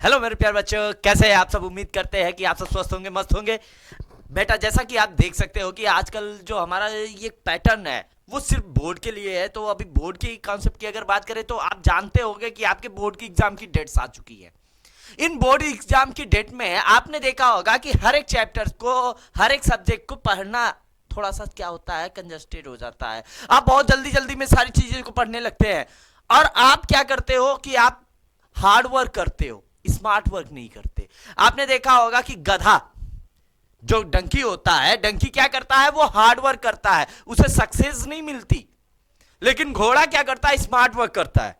Hello मेरे प्यारे बच्चों, कैसे हैं आप सब। उम्मीद करते हैं कि आप सब स्वस्थ होंगे, मस्त होंगे। बेटा, जैसा कि आप देख सकते हो कि आजकल जो हमारा ये पैटर्न है वो सिर्फ बोर्ड के लिए है। तो अभी बोर्ड के कॉन्सेप्ट की अगर बात करें तो आप जानते होंगे कि आपके बोर्ड की एग्जाम की डेट्स आ चुकी है। इन बोर्ड एग्जाम की डेट में आपने देखा होगा कि हर एक चैप्टर को, हर एक सब्जेक्ट को पढ़ना थोड़ा सा क्या होता है, कंजस्टेड हो जाता है। आप बहुत जल्दी जल्दी में सारी चीजें को पढ़ने लगते हैं और आप क्या करते हो कि आप हार्ड वर्क करते हो, स्मार्ट वर्क नहीं करते। आपने देखा होगा कि गधा जो डंकी होता है, डंकी क्या करता है, वो हार्ड वर्क करता है, उसे सक्सेस नहीं मिलती। लेकिन घोड़ा क्या करता है, स्मार्ट वर्क करता है,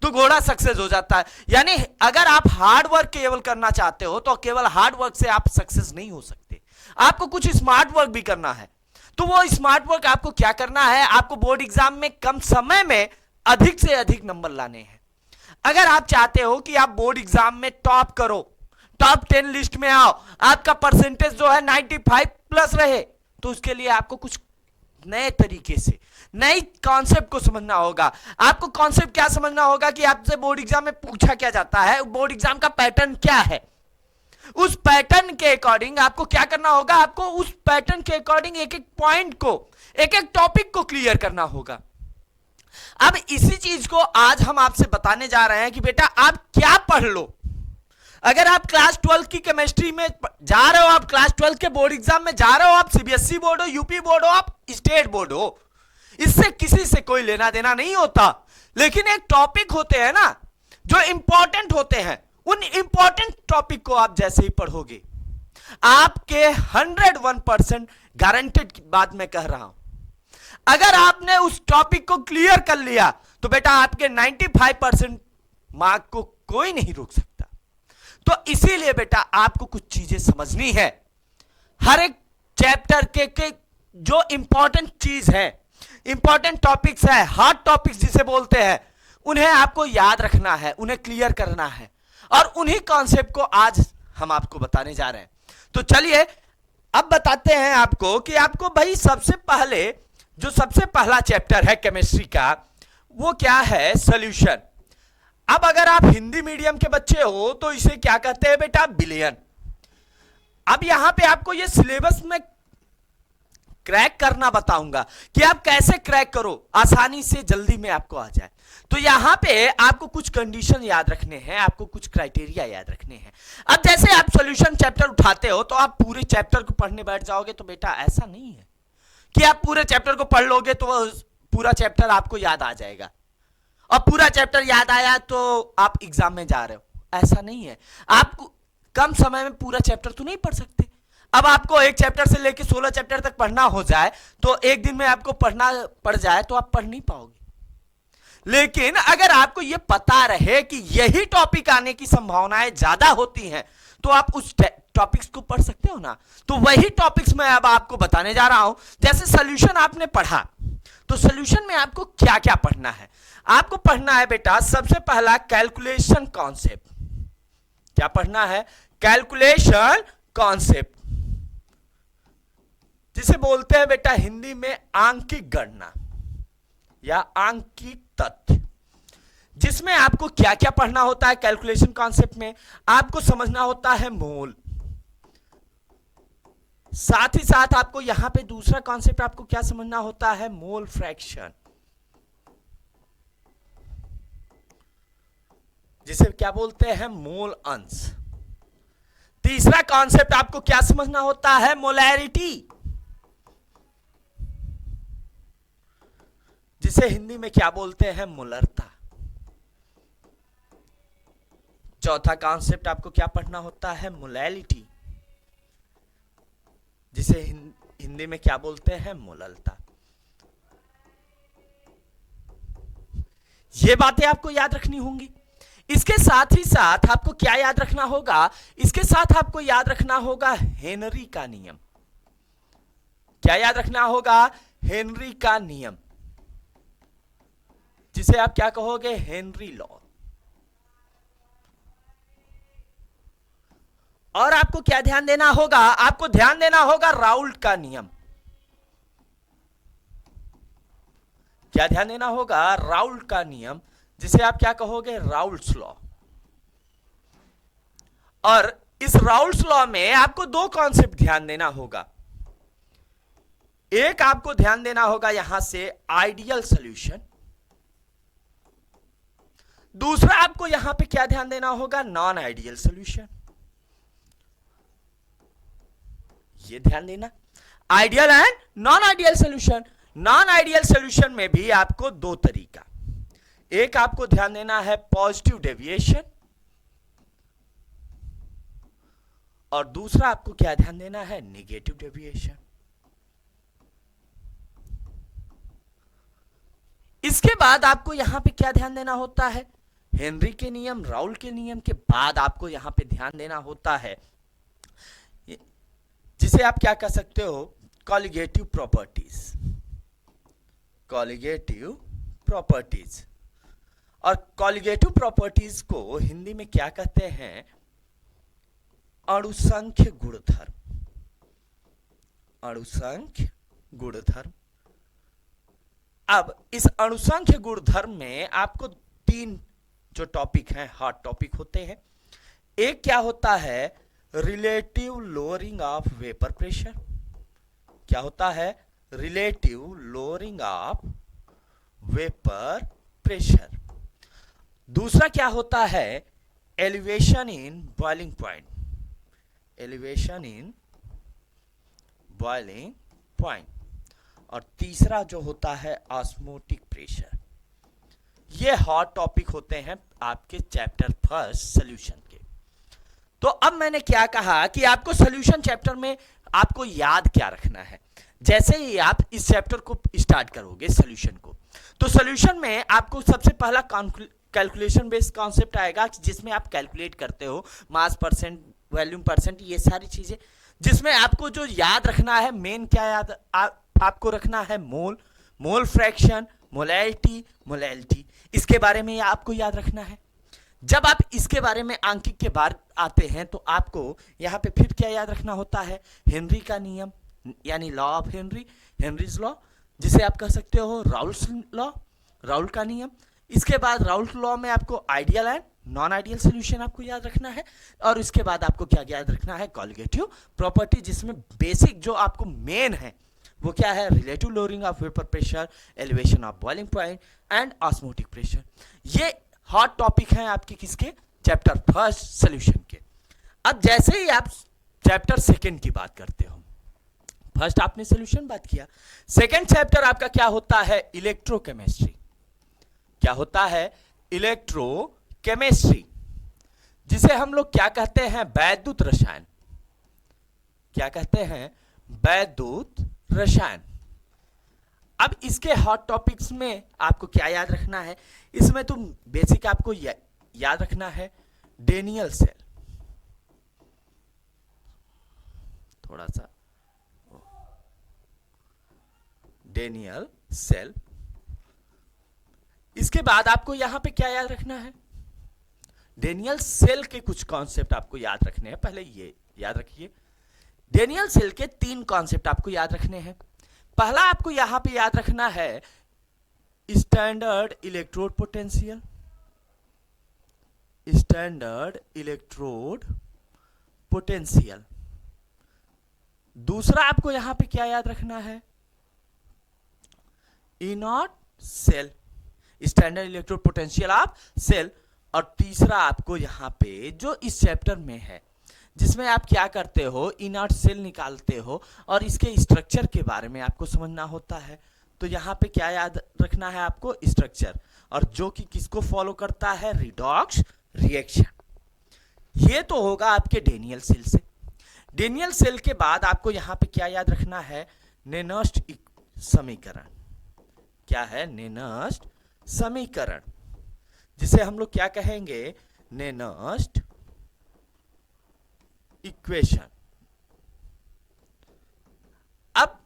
तो घोड़ा सक्सेस हो जाता है। यानी अगर आप हार्ड वर्क केवल करना चाहते हो तो केवल हार्ड वर्क से आप सक्सेस नहीं हो सकते, आपको कुछ स्मार्ट वर्क भी करना है। तो वो स्मार्ट वर्क आपको क्या करना है, आपको बोर्ड एग्जाम में कम समय में अधिक से अधिक नंबर लाने हैं। अगर आप चाहते हो कि आप बोर्ड एग्जाम में टॉप करो, टॉप 10 लिस्ट में आओ, आपका परसेंटेज जो है 95 प्लस रहे, तो उसके लिए आपको कुछ नए तरीके से नई कॉन्सेप्ट को समझना होगा। आपको कॉन्सेप्ट क्या समझना होगा कि आपसे बोर्ड एग्जाम में पूछा क्या जाता है, बोर्ड एग्जाम का पैटर्न क्या है। उस पैटर्न के अकॉर्डिंग आपको क्या करना होगा, आपको उस पैटर्न के अकॉर्डिंग एक एक पॉइंट को, एक एक टॉपिक को क्लियर करना होगा। अब इसी चीज को आज हम आपसे बताने जा रहे हैं कि बेटा आप क्या पढ़ लो। अगर आप क्लास 12 की केमिस्ट्री में जा रहे हो, आप क्लास 12 के बोर्ड एग्जाम में जा रहे हो, आप सीबीएसई बोर्ड हो, यूपी बोर्ड हो, आप स्टेट बोर्ड हो, इससे किसी से कोई लेना देना नहीं होता। लेकिन एक टॉपिक होते हैं ना जो इंपॉर्टेंट होते हैं, उन इंपॉर्टेंट टॉपिक को आप जैसे ही पढ़ोगे, आपके 101% गारंटेड की बात मैं कह रहा हूं, अगर आपने उस टॉपिक को क्लियर कर लिया तो बेटा आपके 95% मार्क को कोई नहीं रोक सकता। तो इसीलिए बेटा आपको कुछ चीजें समझनी है। हर एक चैप्टर के जो इंपॉर्टेंट चीज है, इंपॉर्टेंट टॉपिक्स है, हार्ड टॉपिक्स जिसे बोलते हैं, उन्हें आपको याद रखना है, उन्हें क्लियर करना है। और उन्हीं कॉन्सेप्ट को आज हम आपको बताने जा रहे हैं। तो चलिए अब बताते हैं आपको कि आपको भाई सबसे पहले जो सबसे पहला चैप्टर है केमिस्ट्री का, वो क्या है, सॉल्यूशन। अब अगर आप हिंदी मीडियम के बच्चे हो तो इसे क्या कहते हैं बेटा, बिलियन। अब यहां पे आपको ये सिलेबस में क्रैक करना बताऊंगा कि आप कैसे क्रैक करो, आसानी से जल्दी में आपको आ जाए। तो यहां पे आपको कुछ कंडीशन याद रखने हैं, आपको कुछ क्राइटेरिया याद रखने हैं। अब जैसे आप सॉल्यूशन चैप्टर उठाते हो तो आप पूरे चैप्टर को पढ़ने बैठ जाओगे, तो बेटा ऐसा नहीं है कि आप पूरे चैप्टर को पढ़ लोगे तो पूरा चैप्टर आपको याद आ जाएगा और पूरा चैप्टर याद आया तो आप एग्जाम में जा रहे हो, ऐसा नहीं है। आपको कम समय में पूरा चैप्टर तो नहीं पढ़ सकते। अब आपको एक चैप्टर से लेकर 16 चैप्टर तक पढ़ना हो जाए तो एक दिन में आपको पढ़ना पड़ जाए तो आप पढ़ नहीं पाओगे। लेकिन अगर आपको यह पता रहे कि यही टॉपिक आने की संभावनाएं ज्यादा होती हैं तो आप उस टॉपिक्स को पढ़ सकते हो ना। तो वही टॉपिक्स मैं अब आपको बताने जा रहा हूं। जैसे सॉल्यूशन आपने पढ़ा, तो सॉल्यूशन में आपको क्या क्या पढ़ना है, आपको पढ़ना है बेटा सबसे पहला कैलकुलेशन कॉन्सेप्ट। क्या पढ़ना है, कैलकुलेशन कॉन्सेप्ट, जिसे बोलते हैं बेटा हिंदी में आंकिक गणना या आंकिक तथ्य। जिसमें आपको क्या क्या पढ़ना होता है कैलकुलेशन कॉन्सेप्ट में, आपको समझना होता है मोल। साथ ही साथ आपको यहां पे दूसरा कॉन्सेप्ट आपको क्या समझना होता है, मोल फ्रैक्शन, जिसे क्या बोलते हैं, मोल अंश। तीसरा कॉन्सेप्ट आपको क्या समझना होता है, मोलैरिटी, जिसे हिंदी में क्या बोलते हैं, मोलरता। चौथा कॉन्सेप्ट आपको क्या पढ़ना होता है, मोलैलिटी, जिसे हिंदी में क्या बोलते हैं, मोललता। ये बातें आपको याद रखनी होंगी। इसके साथ ही साथ आपको क्या याद रखना होगा, इसके साथ आपको याद रखना होगा हेनरी का नियम। क्या याद रखना होगा, हेनरी का नियम, जिसे आप क्या कहोगे, हेनरी लॉ। और आपको क्या ध्यान देना होगा, आपको ध्यान देना होगा राउल्ट का नियम। क्या ध्यान देना होगा, राउल्ट का नियम, जिसे आप क्या कहोगे, राउल्ट्स लॉ। और इस राउल्स लॉ में आपको दो कॉन्सेप्ट ध्यान देना होगा। एक आपको ध्यान देना होगा यहां से आइडियल सॉल्यूशन, दूसरा आपको यहां पे क्या ध्यान देना होगा, नॉन आइडियल सॉल्यूशन। ये ध्यान देना, ideal and non ideal solution. Non ideal solution में भी आपको दो तरीका, एक आपको ध्यान देना है पॉजिटिव डेविएशन, और दूसरा आपको क्या ध्यान देना है, नेगेटिव डेविएशन। इसके बाद आपको यहां पे क्या ध्यान देना होता है, हेनरी के नियम, राउल के नियम के बाद आपको यहां पे ध्यान देना होता है जिसे आप क्या कह सकते हो, कॉलिगेटिव प्रॉपर्टीज। कॉलिगेटिव प्रॉपर्टीज, और कॉलिगेटिव प्रॉपर्टीज को हिंदी में क्या कहते हैं, अणुसंख्य गुणधर्म। अणुसंख्य गुणधर्म। अब इस अणुसंख्य गुणधर्म में आपको तीन जो टॉपिक हैं, हॉट टॉपिक होते हैं। एक क्या होता है, relative lowering of vapour pressure. क्या होता है, relative lowering of vapour pressure. दूसरा क्या होता है, elevation in boiling point. Elevation in boiling point. और तीसरा जो होता है ऑस्मोटिक प्रेशर। ये हॉट टॉपिक होते हैं आपके चैप्टर फर्स्ट सॉल्यूशन के। तो अब मैंने क्या कहा कि आपको सॉल्यूशन चैप्टर में आपको याद क्या रखना है। जैसे ही आप इस चैप्टर को स्टार्ट करोगे सॉल्यूशन को, तो सॉल्यूशन में आपको सबसे पहला कैलकुलेशन बेस्ड कॉन्सेप्ट आएगा जिसमें आप कैलकुलेट करते हो मास परसेंट, वॉल्यूम परसेंट, ये सारी चीजें, जिसमें आपको जो याद रखना है मेन क्या याद आपको रखना है, मोल, मोल फ्रैक्शन, मोलैलिटी, मोलैलिटी, इसके बारे में आपको याद रखना है। जब आप इसके बारे में अंकित के बारे आते हैं तो आपको यहां पे फिर क्या याद रखना होता है, हेनरी का नियम यानी law of Henry, Henry's law, जिसे आप कह सकते हो राउल्स लॉ, राउल का नियम। इसके बाद राउल्स लॉ में आपको ideal and non ideal solution आपको याद रखना है, और इसके बाद आपको क्या याद रखना है, कॉलिगेटिव प्रॉपर्टी, जिसमें बेसिक जो आपको मेन है वो क्या है, relative lowering of vapour pressure, elevation of boiling point and osmotic pressure. ये हॉट टॉपिक हैं आपके किसके, चैप्टर फर्स्ट सॉल्यूशन के। अब जैसे ही आप चैप्टर सेकंड की बात करते हो, फर्स्ट आपने सॉल्यूशन बात किया, सेकंड चैप्टर आपका क्या होता है, इलेक्ट्रोकेमिस्ट्री। क्या होता है, इलेक्ट्रोकेमिस्ट्री, जिसे हम लोग क्या कहते हैं, वैद्युत रसायन। क्या कहते हैं, वैद्युत रसायन। अब इसके हॉट टॉपिक्स में आपको क्या याद रखना है, इसमें तुम बेसिक आपको याद रखना है डेनियल सेल। थोड़ा सा डेनियल सेल। इसके बाद आपको यहां पे क्या याद रखना है, डेनियल सेल के कुछ कॉन्सेप्ट आपको याद रखने हैं। पहले ये याद रखिए, डेनियल सेल के तीन कॉन्सेप्ट आपको याद रखने हैं। पहला आपको यहां पे याद रखना है standard electrode potential. Standard electrode potential. दूसरा आपको यहां पे क्या याद रखना है, E naught cell, standard electrode potential of cell. और तीसरा आपको यहां पे जो इस चैप्टर में है, जिसमें आप क्या करते हो, इनर्ट सेल निकालते हो और इसके स्ट्रक्चर के बारे में आपको समझना होता है। तो यहां पे क्या याद रखना है आपको, स्ट्रक्चर, और जो कि किसको फॉलो करता है, रिडॉक्स रिएक्शन। ये तो होगा आपके डेनियल सेल से। डेनियल सेल के बाद आपको यहां पे क्या याद रखना है, नेनस्ट समीकरण। क्या है, नेनस्ट समीकरण, जिसे हम लोग क्या कहेंगे, नेनस्ट इक्वेशन। अब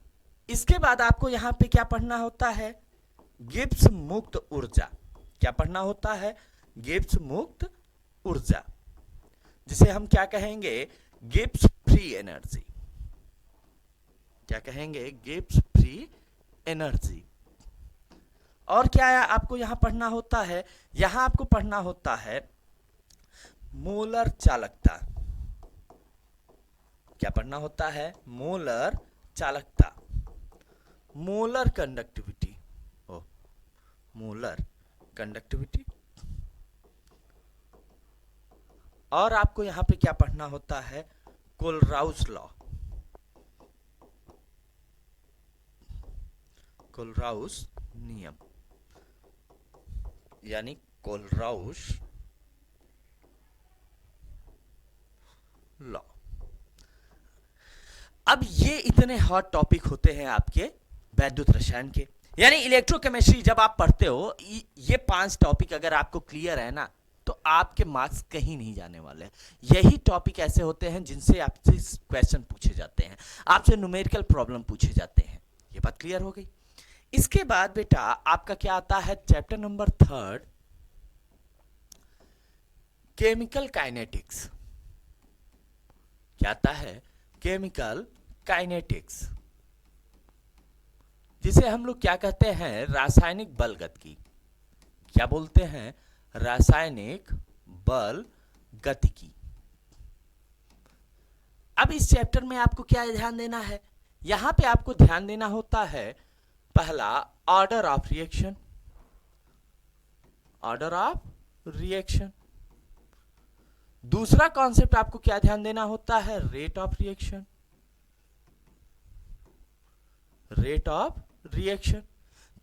इसके बाद आपको यहां पे क्या पढ़ना होता है, गिब्स मुक्त ऊर्जा। क्या पढ़ना होता है, गिब्स मुक्त ऊर्जा, जिसे हम क्या कहेंगे, गिब्स फ्री एनर्जी। क्या कहेंगे, गिब्स फ्री एनर्जी। और क्या आपको यहां पढ़ना होता है, यहां आपको पढ़ना होता है मोलर चालकता। क्या पढ़ना होता है? मोलर चालकता, मोलर कंडक्टिविटी, ओ मोलर कंडक्टिविटी। और आपको यहां पे क्या पढ़ना होता है? कोलराउस लॉ, कोलराउस नियम, यानी कोलराउस लॉ। अब ये इतने हॉट टॉपिक होते हैं आपके वैद्युत रसायन के, यानी इलेक्ट्रोकेमिस्ट्री जब आप पढ़ते हो, ये 5 टॉपिक अगर आपको क्लियर है ना, तो आपके मार्क्स कहीं नहीं जाने वाले। यही टॉपिक ऐसे होते हैं जिनसे आपसे क्वेश्चन पूछे जाते हैं, आपसे न्यूमेरिकल प्रॉब्लम पूछे जाते हैं। ये बात क्लियर हो गई। इसके बाद बेटा आपका क्या आता है? Chapter number 3, chemical kinetics. क्या आता है? केमिकल काइनेटिक्स, जिसे हम लोग क्या कहते हैं? रासायनिक बल गतिकी। क्या बोलते हैं? रासायनिक बल गतिकी। अब इस चैप्टर में आपको क्या ध्यान देना है? यहां पे आपको ध्यान देना होता है, पहला order of reaction, order of reaction. दूसरा कॉन्सेप्ट आपको क्या ध्यान देना होता है? Rate of reaction, rate of reaction.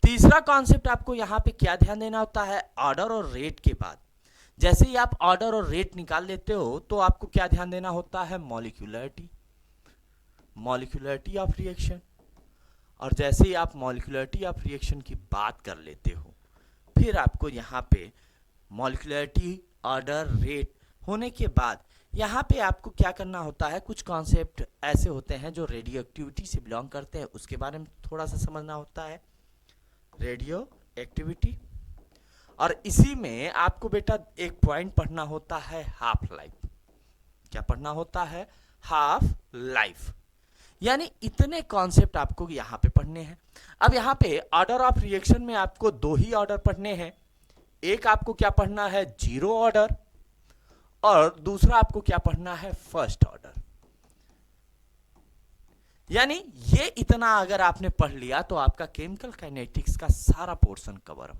तीसरा कॉन्सेप्ट आपको यहां पे क्या ध्यान देना होता है? ऑर्डर और रेट के बाद जैसे ही आप ऑर्डर और रेट निकाल लेते हो तो आपको क्या ध्यान देना होता है? Molecularity, molecularity of reaction. और जैसे ही आप मॉलिक्यूलरिटी ऑफ रिएक्शन की बात कर लेते हो, फिर आपको यहाँ पे मॉलिक्यूलरिटी, ऑर्डर, रेट होने के बाद यहाँ पे आपको क्या करना होता है? कुछ कॉन्सेप्ट ऐसे होते हैं जो रेडियो एक्टिविटी से बिलोंग करते हैं, उसके बारे में थोड़ा सा समझना होता है, रेडियो एक्टिविटी। और इसी में आपको बेटा एक पॉइंट पढ़ना होता है, हाफ लाइफ। क्या पढ़ना होता है? Half life. यानी इतने कॉन्सेप्ट आपको यहाँ पे पढ़ने हैं। अब यहाँ पे ऑर्डर ऑफ रिएक्शन में आपको 2 ही ऑर्डर पढ़ने हैं। एक आपको क्या पढ़ना है? जीरो ऑर्डर, और दूसरा आपको क्या पढ़ना है? First order. यानी ये इतना अगर आपने पढ़ लिया तो आपका केमिकल काइनेटिक्स का सारा पोर्शन कवर।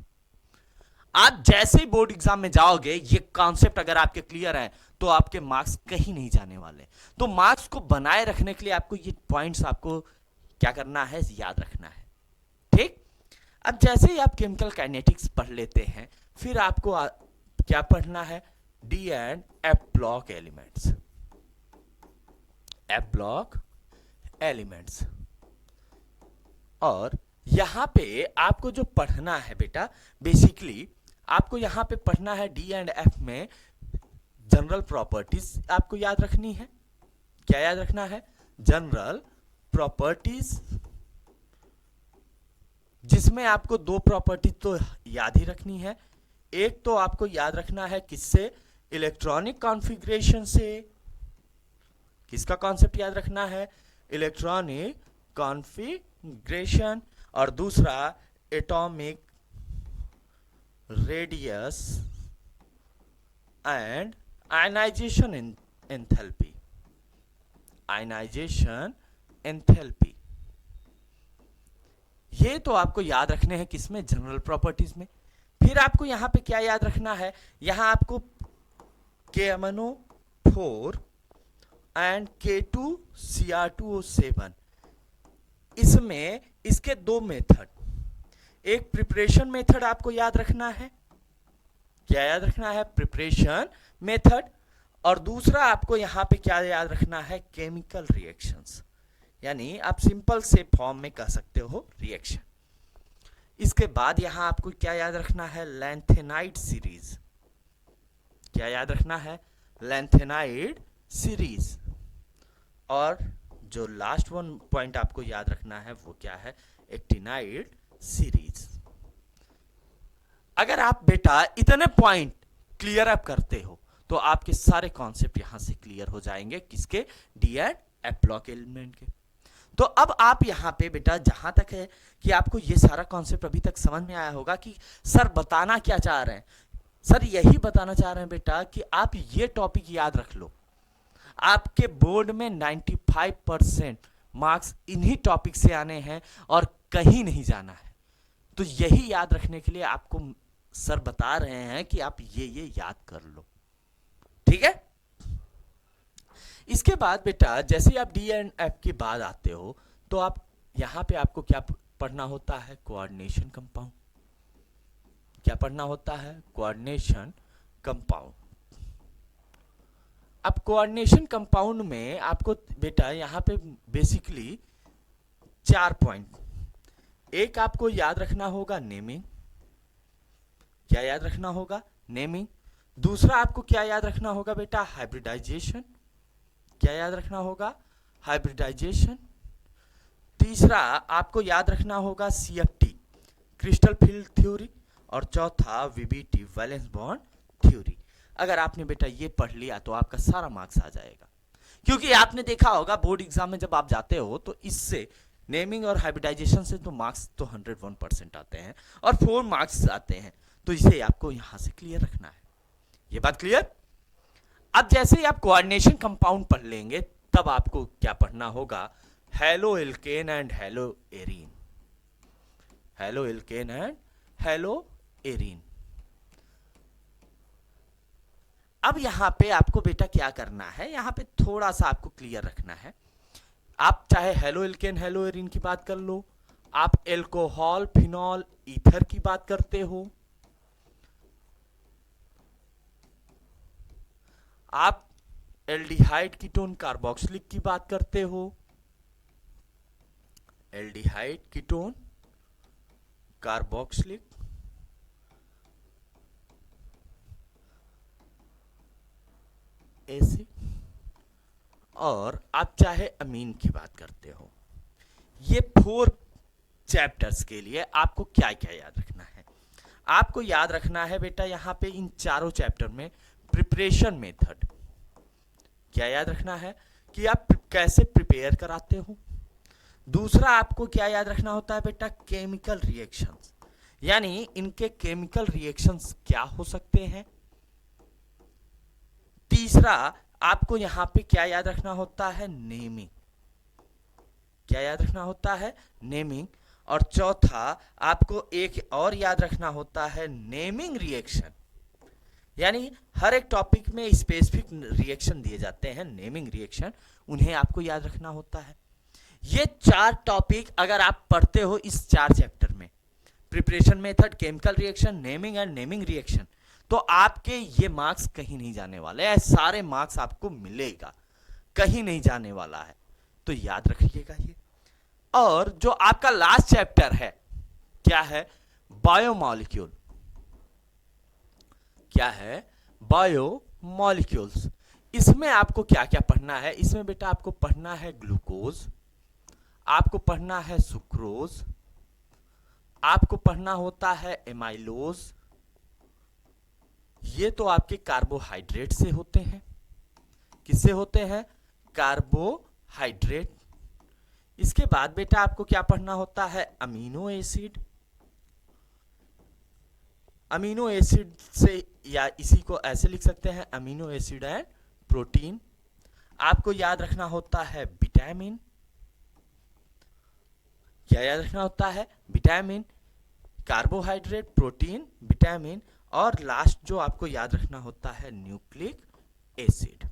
आप जैसे ही बोर्ड एग्जाम में जाओगे, ये कॉन्सेप्ट अगर आपके क्लियर हैं तो आपके मार्क्स कहीं नहीं जाने वाले। तो मार्क्स को बनाए रखने के लिए आपको ये पॉइंट्स आपको क्या करना है? याद रखना है। ठीक। अब जैसे ही आप केमिकल काइनेटिक्स पढ़ लेते हैं, फिर आपको क्या पढ़ना है? D and F block elements, F block elements. और यहां पे आपको जो पढ़ना है बेटा, बेसिकली आपको यहां पे पढ़ना है डी एंड एफ में जनरल प्रॉपर्टीज आपको याद रखनी है। क्या याद रखना है? जनरल प्रॉपर्टीज, जिसमें आपको 2 प्रॉपर्टीज तो याद ही रखनी है। एक तो आपको याद रखना है किससे? इलेक्ट्रॉनिक कॉन्फ़िगरेशन से। किसका कॉन्सेप्ट याद रखना है? Electronic configuration. और दूसरा atomic radius and ionisation enthalpy, ionisation enthalpy. ये तो आपको याद रखने हैं किसमें? जनरल प्रॉपर्टीज में। फिर आपको यहां पे क्या याद रखना है? यहां आपको KMnO4 एंड K2Cr2O7, इसमें इसके 2 मेथड, एक प्रिपरेशन मेथड आपको याद रखना है। क्या याद रखना है? Preparation method. और दूसरा आपको यहां पे क्या याद रखना है? केमिकल रिएक्शंस, यानी आप सिंपल से फॉर्म में कह सकते हो रिएक्शन। इसके बाद यहां आपको क्या याद रखना है? Lanthanide series. क्या याद रखना है? Lanthanide series. और जो लास्ट वन पॉइंट आपको याद रखना है वो क्या है? Actinide series. अगर आप बेटा इतने पॉइंट क्लियर अप करते हो तो आपके सारे कॉन्सेप्ट यहां से क्लियर हो जाएंगे। किसके? D and F block element के। तो अब आप यहां पे बेटा जहां तक है कि आपको ये सारा कॉन्सेप्ट अभी तक समझ में आया होगा कि सर बताना क्या चाह रहे हैं। सर यही बताना चाह रहे हैं बेटा कि आप ये टॉपिक याद रख लो। आपके बोर्ड में 95% मार्क्स इन्हीं टॉपिक से आने हैं और कहीं नहीं जाना है। तो यही याद रखने के लिए आपको सर बता रहे हैं कि आप ये याद कर लो, ठीक है। इसके बाद बेटा जैसे आप डी एंड एफ के बाद आते हो तो आप यहां पे आपको क्या पढ़ना होता है, कोऑर्डिनेशन कंपाउंड। क्या पढ़ना होता है, कोऑर्डिनेशन कंपाउंड। अब कोऑर्डिनेशन कंपाउंड में आपको बेटा यहां पे बेसिकली 4 पॉइंट, एक आपको याद रखना होगा नेमिंग। क्या याद रखना होगा, नेमिंग। दूसरा आपको क्या याद रखना होगा बेटा, हाइब्रिडाइजेशन। क्या याद रखना होगा, हाइब्रिडाइजेशन। तीसरा आपको याद रखना होगा सीएफटी, क्रिस्टल फील्ड थ्योरी। और चौथा वीबीटी, वैलेंस बॉन्ड थ्योरी। अगर आपने बेटा ये पढ़ लिया तो आपका सारा मार्क्स आ जाएगा, क्योंकि आपने देखा होगा बोर्ड एग्जाम में जब आप जाते हो तो इससे नेमिंग और हाइब्रिडाइजेशन से तो मार्क्स तो 101% आते हैं और 4 मार्क्स आते हैं। तो इसे आपको यहां से क्लियर रखना है, ये बात क्लियर। अब जैसे ही आप कोऑर्डिनेशन कंपाउंड पढ़ लेंगे तब आपको क्या पढ़ना होगा, halo alkane and hello arene. Halo alkane and hello arene. अब यहां पे आपको बेटा क्या करना है, यहां पे थोड़ा सा आपको क्लियर रखना है। आप चाहे हेलो एल्केन हेलो एरीन की बात कर लो, आप एल्कोहल फिनॉल ईथर की बात करते हो, आप एल्डिहाइड कीटोन कार्बोक्सिलिक की बात करते हो, एल्डिहाइड कीटोन कार्बोक्सिलिक, एसिड, और आप चाहे अमीन की बात करते हो। ये 4 चैप्टर्स के लिए आपको क्या क्या याद रखना है, आपको याद रखना है बेटा यहां पे इन चारों चैप्टर में प्रिपरेशन मेथड। क्या याद रखना है कि आप कैसे प्रिपेयर कराते हो। दूसरा आपको क्या याद रखना होता है बेटा, केमिकल रिएक्शंस, यानी इनके केमिकल रिएक्शंस क्या हो सकते हैं। तीसरा आपको यहां पे क्या याद रखना होता है, नेमिंग। क्या याद रखना होता है, नेमिंग। और चौथा आपको एक और याद रखना होता है, नेमिंग रिएक्शन, यानी हर एक टॉपिक में स्पेसिफिक रिएक्शन दिए जाते हैं, नेमिंग रिएक्शन, उन्हें आपको याद रखना होता है। ये 4 टॉपिक अगर आप पढ़ते हो इस 4 चैप्टर में, preparation method, chemical reaction, naming and naming reaction, तो आपके ये मार्क्स कहीं नहीं जाने वाले हैं, सारे मार्क्स आपको मिलेगा, कहीं नहीं जाने वाला है, तो याद रखिएगा ये। और जो आपका लास्ट चैप्टर है क्या है, बायोमॉलिक्यूल। क्या है, बायोमॉलिक्यूल्स। इसमें आपको क्या क्या पढ़ना है, इसमें बेटा आपको पढ़ना है ग्लूकोज, आपको पढ़ना है सुक्रोज, आपको पढ़ना होता है एमाइलोज। ये तो आपके कार्बोहाइड्रेट से होते हैं। किससे होते हैं, कार्बोहाइड्रेट। इसके बाद बेटा आपको क्या पढ़ना होता है, अमीनो एसिड। अमीनो एसिड से, या इसी को ऐसे लिख सकते हैं, अमीनो एसिड एंड प्रोटीन। आपको याद रखना होता है विटामिन। क्या याद रखना होता है, विटामिन, कार्बोहाइड्रेट, प्रोटीन, विटामिन, और लास्ट जो आपको याद रखना होता है, न्यूक्लिक एसिड।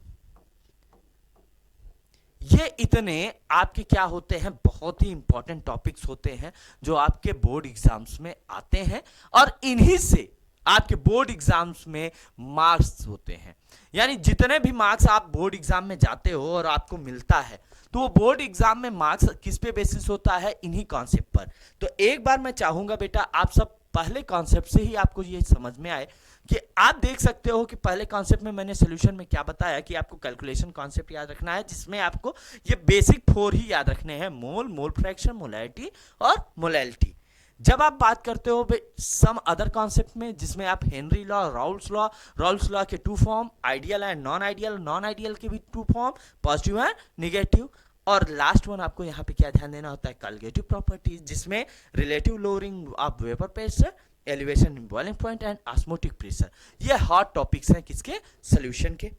ये इतने आपके क्या होते हैं, बहुत ही इंपॉर्टेंट टॉपिक्स होते हैं जो आपके बोर्ड एग्जाम्स में आते हैं, और इन्हीं से आपके बोर्ड एग्जाम्स में मार्क्स होते हैं। यानी जितने भी मार्क्स आप बोर्ड एग्जाम में जाते हो और आपको मिलता है, तो वो बोर्ड एग्जाम में मार्क्स किस पे बेसिस होता है, इन्हीं कॉन्सेप्ट पर। तो एक बार मैं चाहूंगा बेटा आप सब पहले कॉन्सेप्ट से ही आपको ये समझ में आए कि आप देख सकते हो कि पहले कॉन्सेप्ट में मैंने सॉल्यूशन में क्या बताया कि आपको कैलकुलेशन कॉन्सेप्ट याद रखना है, जिसमें आपको ये बेसिक 4 ही याद रखने हैं, मोल, मोल फ्रैक्शन, मोलैरिटी और मोलैलिटी। जब आप बात करते हो सम अदर कॉन्सेप्ट में, जिसमें आप हेनरी लॉ, राउल्स लॉ के 2 form, ideal and non ideal के भी 2 फॉर्म, पॉजिटिव एंड नेगेटिव, और लास्ट वन आपको यहाँ पे क्या ध्यान देना होता है, कॉलगेटिव प्रॉपर्टीज, जिसमें relative lowering of vapour pressure, elevation in boiling point and osmotic pressure. ये हॉट टॉपिक्स हैं किसके, सॉल्यूशन के।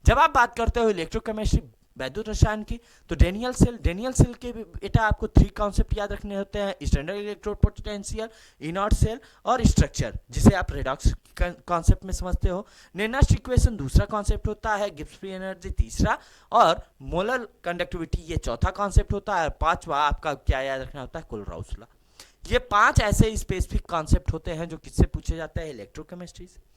जब आप बात करते हो इलेक्ट्रोकेमिस्ट्री वैद्युत रसायन की, तो डेनियल सेल के बेटा आपको 3 कॉन्सेप्ट याद रखने होते हैं, standard electrode potential, inert cell और स्ट्रक्चर, जिसे आप रेडॉक्स कॉन्सेप्ट में समझते हो। नेनास्ट इक्वेशन दूसरा कॉन्सेप्ट होता है, गिब्स फ्री एनर्जी तीसरा, और मोलर कंडक्टिविटी ये चौथा कॉन्सेप्ट होता है, और पांचवा आपका क्या याद रखना होता है, कोलराउस लॉ। ये 5 ऐसे स्पेसिफिक कॉन्सेप्ट होते हैं जो किससे पूछे जाते हैं, इलेक्ट्रोकेमिस्ट्री से।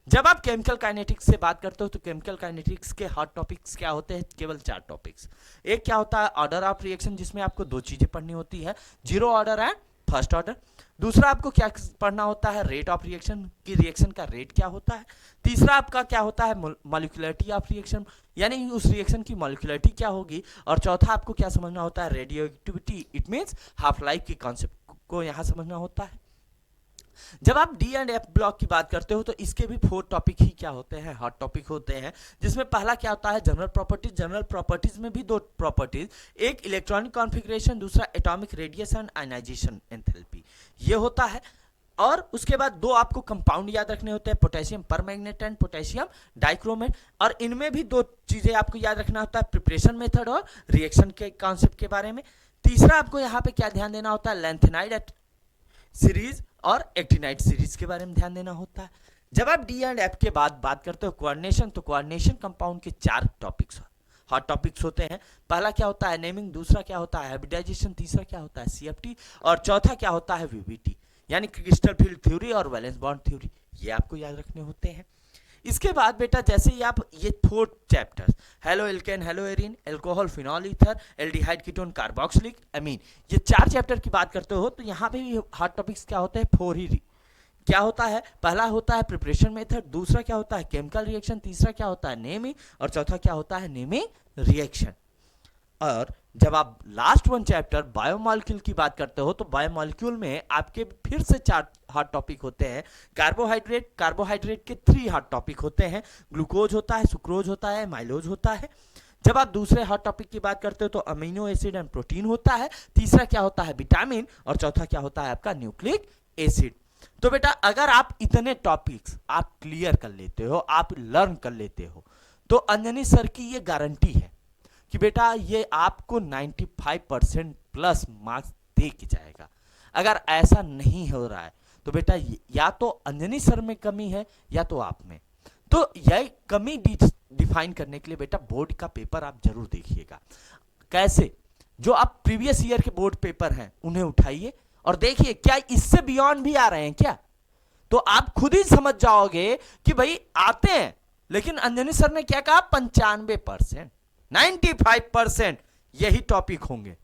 जब आप केमिकल काइनेटिक्स से बात करते हो तो केमिकल काइनेटिक्स के हॉट टॉपिक्स क्या होते हैं, केवल 4 टॉपिक्स। एक क्या होता है, ऑर्डर ऑफ रिएक्शन, जिसमें आपको 2 चीजें पढ़नी होती है, zero order and first order. दूसरा आपको क्या पढ़ना होता है, रेट ऑफ रिएक्शन, की रिएक्शन का रेट क्या होता है। तीसरा आपका क्या होता है, मॉलिक्यूलरिटी ऑफ रिएक्शन, यानी उस रिएक्शन की मॉलिक्यूलरिटी क्या होगी। और चौथा आपको क्या समझना होता है, radio activity, it means half life की कॉन्सेप्ट को यहां समझना होता है। जब आप डी एंड एफ ब्लॉक की बात करते हो तो इसके भी 4 टॉपिक ही क्या होते हैं, हॉट टॉपिक होते हैं, जिसमें पहला क्या होता है, जनरल प्रॉपर्टीज। जनरल प्रॉपर्टीज में भी 2 प्रॉपर्टीज, एक इलेक्ट्रॉनिक कॉन्फ़िगरेशन, दूसरा एटॉमिक रेडिएशन आयनाइजेशन एंथैल्पी, ये होता है। और उसके बाद 2 आपको कंपाउंड याद रखने होते हैं, potassium permanganate and potassium dichromate, और इनमें भी 2 चीजें आपको याद रखना होता है, प्रिपरेशन मेथड और रिएक्शन के कॉन्सेप्ट के बारे में। तीसरा आपको यहाँ पे क्या ध्यान देना होता है, लेंथेनाइड सीरीज और एक्टिनाइड सीरीज के बारे में ध्यान देना होता है। जब आप डी एंड एफ के बाद बात करते हो कोऑर्डिनेशन, तो कोऑर्डिनेशन कंपाउंड के 4 टॉपिक्स हॉट टॉपिक्स होते हैं। पहला क्या होता है, नेमिंग, दूसरा क्या होता है, हाइब्रिडाइजेशन, तीसरा क्या होता है, सीएफटी, और चौथा क्या होता है, वीबीटी, यानी क्रिस्टल फील्ड थ्योरी और वैलेंस बॉन्ड थ्योरी, ये आपको याद रखने होते हैं। इसके बाद बेटा जैसे ही आप ये 4 chapters, halo alkane, halo arene, alcohol, phenol ether, aldehyde ketone, carboxylic amine, ये 4 चैप्टर की बात करते हो तो यहाँ पे भी हॉट टॉपिक्स क्या होते हैं, 4 ही क्या होता है। पहला होता है प्रिपरेशन मेथड, दूसरा क्या होता है, केमिकल रिएक्शन, तीसरा क्या होता है, नेमिंग, और चौथा क्या होता है, नेमिंग रिएक्शन। और जब आप लास्ट 1 चैप्टर बायोमॉलिक्यूल की बात करते हो तो बायोमॉलिक्यूल में आपके फिर से 4 हॉट टॉपिक होते हैं। कार्बोहाइड्रेट के 3 हॉट टॉपिक होते हैं, ग्लूकोज होता है, सुक्रोज होता है, माइलोज होता है। जब आप दूसरे हॉट टॉपिक की बात करते हो तो अमीनो एसिड एंड प्रोटीन होता है, तीसरा क्या होता है, विटामिन, और चौथा क्या होता है आपका न्यूक्लिक एसिड। तो बेटा अगर आप इतने टॉपिक्स आप क्लियर कर लेते हो, आप लर्न कर लेते हो, तो अंजनी सर की ये गारंटी है कि बेटा ये आपको 95% प्लस मार्क्स दे के जाएगा। अगर ऐसा नहीं हो रहा है तो बेटा या तो अंजनी सर में कमी है या तो आप में। तो यह कमी डिफाइन करने के लिए बेटा बोर्ड का पेपर आप जरूर देखिएगा। कैसे, जो आप प्रीवियस ईयर के बोर्ड पेपर हैं उन्हें उठाइए और देखिए क्या इससे बियॉन्ड भी आ रहे हैं क्या, तो आप खुद ही समझ जाओगे कि भाई आते हैं। लेकिन अंजनी सर ने क्या कहा, 95%, 95% यही टॉपिक होंगे।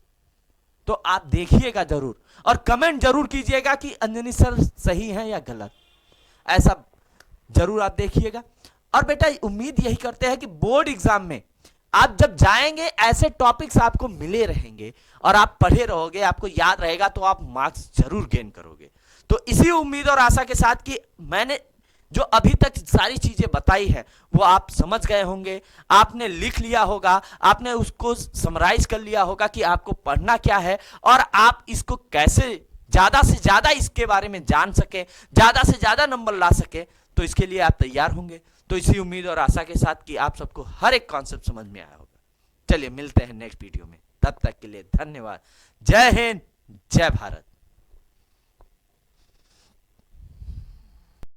तो आप देखिएगा जरूर और कमेंट जरूर कीजिएगा कि अंजनी सर सही हैं या गलत, ऐसा जरूर आप देखिएगा। और बेटा उम्मीद यही करते हैं कि बोर्ड एग्जाम में आप जब जाएंगे ऐसे टॉपिक्स आपको मिले रहेंगे और आप पढ़े रहोगे, आपको याद रहेगा, तो आप मार्क्स जरूर गेन करोगे। तो इसी उम्मीद और आशा के साथ कि मैंने जो अभी तक सारी चीजें बताई है वो आप समझ गए होंगे, आपने लिख लिया होगा, आपने उसको समराइज कर लिया होगा कि आपको पढ़ना क्या है और आप इसको कैसे ज्यादा से ज्यादा इसके बारे में जान सके, ज्यादा से ज्यादा नंबर ला सके, तो इसके लिए आप तैयार होंगे। तो इसी उम्मीद और आशा के साथ कि आप सबको हर एक कॉन्सेप्ट समझ में आया होगा। चलिए मिलते हैं नेक्स्ट वीडियो में, तब तक के लिए धन्यवाद। जय हिंद, जय भारत।